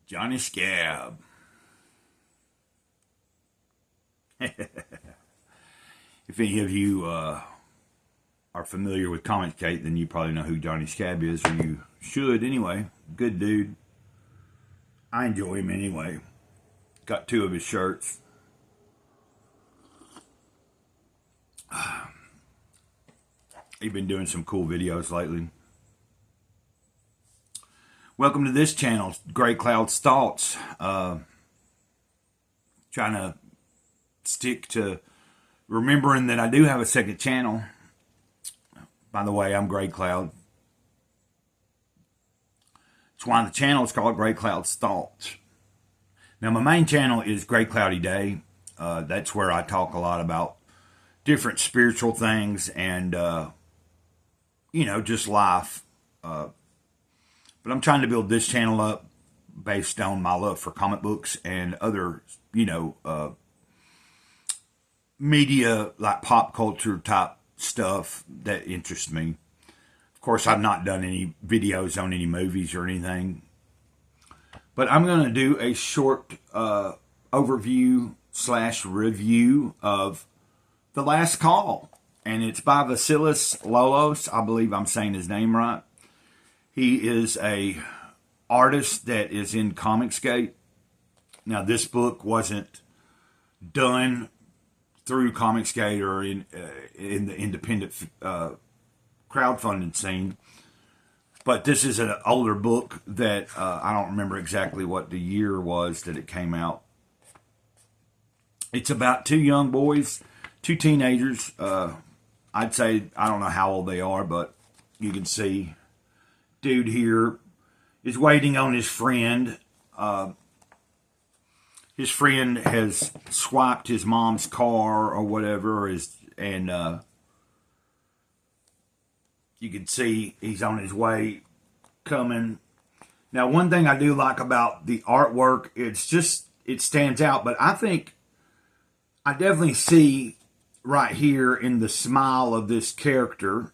Johnny Scab. If any of you are familiar with Comicsgate, then you probably know who Johnny Scab is, or you should anyway. Good dude. I enjoy him anyway. Got 2 of his shirts. He's been doing some cool videos lately. Welcome to this channel, Gray Cloud's Thoughts. Trying to stick to remembering that I do have a second channel. By the way, I'm Gray Cloud. That's why the channel is called Gray Cloud's Thoughts. Now, my main channel is Gray Cloudy Day. That's where I talk a lot about different spiritual things and, just life. But I'm trying to build this channel up based on my love for comic books and other, media, like pop culture type stuff that interests me. Of course, I've not done any videos on any movies or anything. But I'm going to do a short overview / review of The Last Call. And it's by Vasilis Lolos. I believe I'm saying his name right. He is a artist that is in Comicsgate. Now, this book wasn't done through Comicsgate or in the independent crowdfunding scene. But this is an older book that I don't remember exactly what the year was that it came out. It's about 2 young boys, 2 teenagers. I'd say, I don't know how old they are, but you can see dude here is waiting on his friend. His friend has swiped his mom's car or whatever, and you can see he's on his way coming. Now, one thing I do like about the artwork, it stands out, but I think I definitely see right here in the smile of this character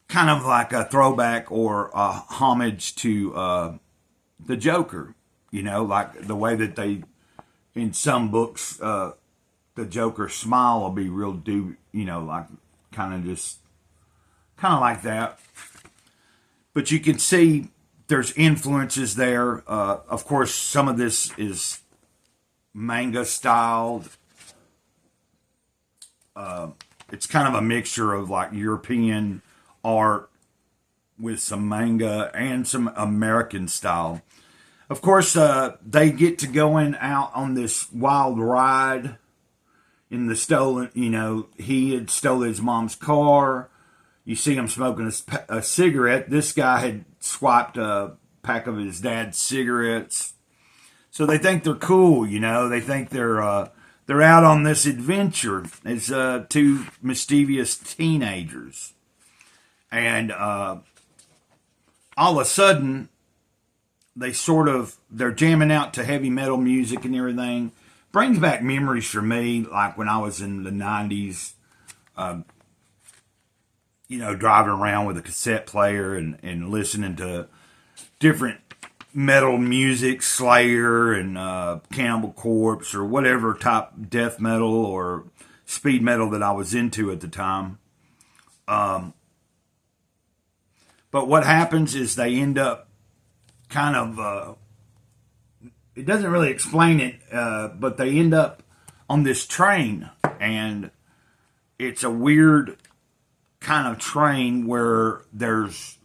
kind of like a throwback or a homage to the Joker. Like the way that they, in some books, the Joker's smile will be real like kind of like that. But you can see there's influences there. Of course, some of this is manga styled. It's kind of a mixture of like European art with some manga and some American style. Of course, they get to going out on this wild ride in the stolen, he had stolen his mom's car. You see him smoking a cigarette. This guy had swiped a pack of his dad's cigarettes. So they think they're cool, They think they're out on this adventure as 2 mischievous teenagers. And all of a sudden, they're jamming out to heavy metal music and everything. Brings back memories for me, like when I was in the 90s, driving around with a cassette player and listening to different metal music, Slayer and Cannibal Corpse or whatever type death metal or speed metal that I was into at the time. But what happens is they end up kind of, it doesn't really explain it, but they end up on this train, and it's a weird kind of train where there's,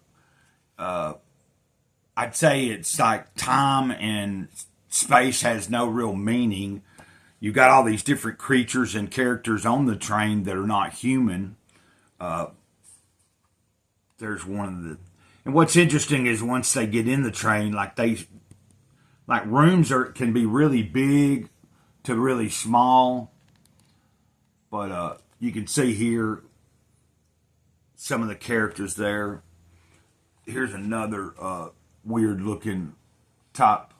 I'd say it's like time and space has no real meaning. You got all these different creatures and characters on the train that are not human. There's one of the, and what's interesting is once they get in the train, rooms can be really big to really small. But you can see here some of the characters there. Here's another weird looking top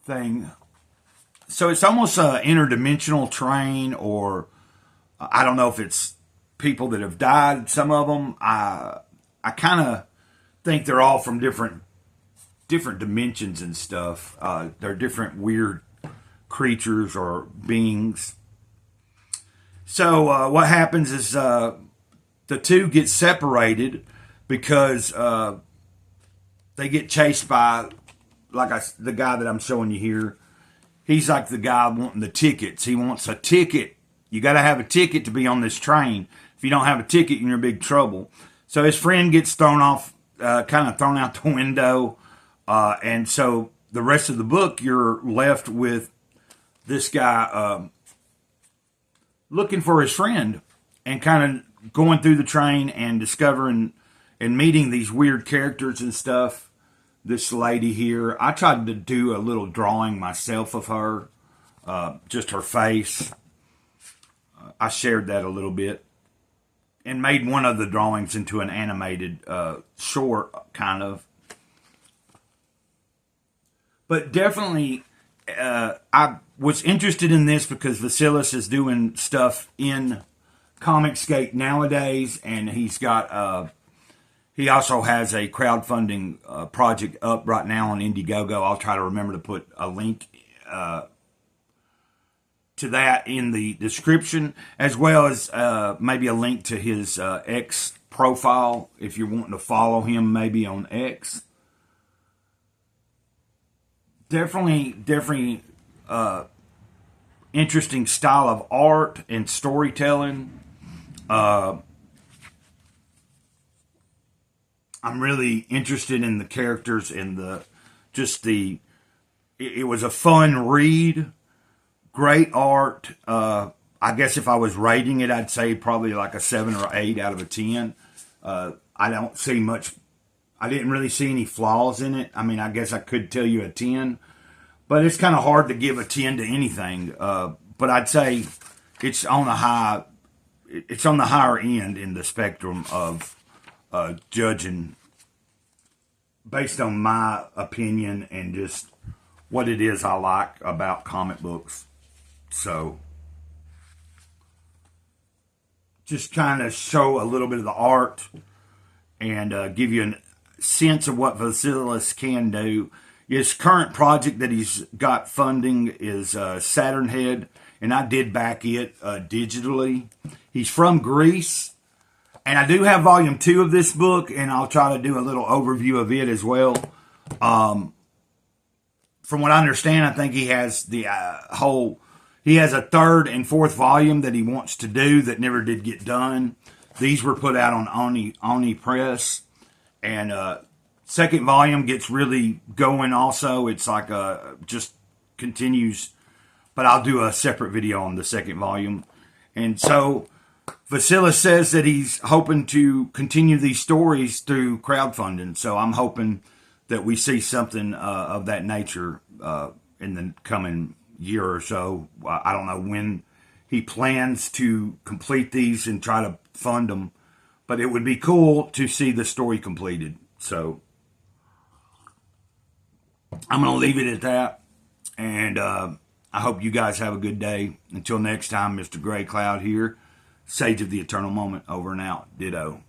thing. So it's almost an interdimensional train, or I don't know if it's people that have died, some of them. I kind of think they're all from different different dimensions and stuff. They're different weird creatures or beings. So what happens is the two get separated because they get chased by, the guy that I'm showing you here. He's like the guy wanting the tickets. He wants a ticket. You got to have a ticket to be on this train. If you don't have a ticket, you're in big trouble. So his friend gets thrown off, kind of thrown out the window. And so the rest of the book, you're left with this guy looking for his friend and kind of going through the train and discovering and meeting these weird characters and stuff. This lady here, I tried to do a little drawing myself of her, just her face. I shared that a little bit and made one of the drawings into an animated short, kind of. But definitely, I was interested in this because Vasilis is doing stuff in Comicsgate nowadays, and he's got he also has a crowdfunding project up right now on Indiegogo. I'll try to remember to put a link to that in the description, as well as maybe a link to his X profile if you're wanting to follow him maybe on X. Definitely interesting style of art and storytelling. I'm really interested in the characters and it was a fun read, great art. I guess if I was rating it, I'd say probably like a 7 or 8 out of a 10. I don't see much. I didn't really see any flaws in it. I mean, I guess I could tell you a 10, but it's kind of hard to give a 10 to anything. But I'd say it's on the higher end in the spectrum of judging based on my opinion and just what it is I like about comic books. So just kind of show a little bit of the art and give you a sense of what Vasilis can do. His current project that he's got funding is Saturn Head, and I did back it digitally. He's from Greece, and I do have volume 2 of this book, and I'll try to do a little overview of it as well. From what I understand, I think he has he has a 3rd and 4th volume that he wants to do that never did get done. These were put out on Oni Press, and 2nd volume gets really going also. It's like just continues, but I'll do a separate video on the 2nd volume. And so Vasilis says that he's hoping to continue these stories through crowdfunding. So I'm hoping that we see something of that nature in the coming year or so. I don't know when he plans to complete these and try to fund them, but it would be cool to see the story completed. So I'm going to leave it at that, and I hope you guys have a good day. Until next time, Mr. Gray Cloud here, Sage of the Eternal Moment, over and out. Ditto.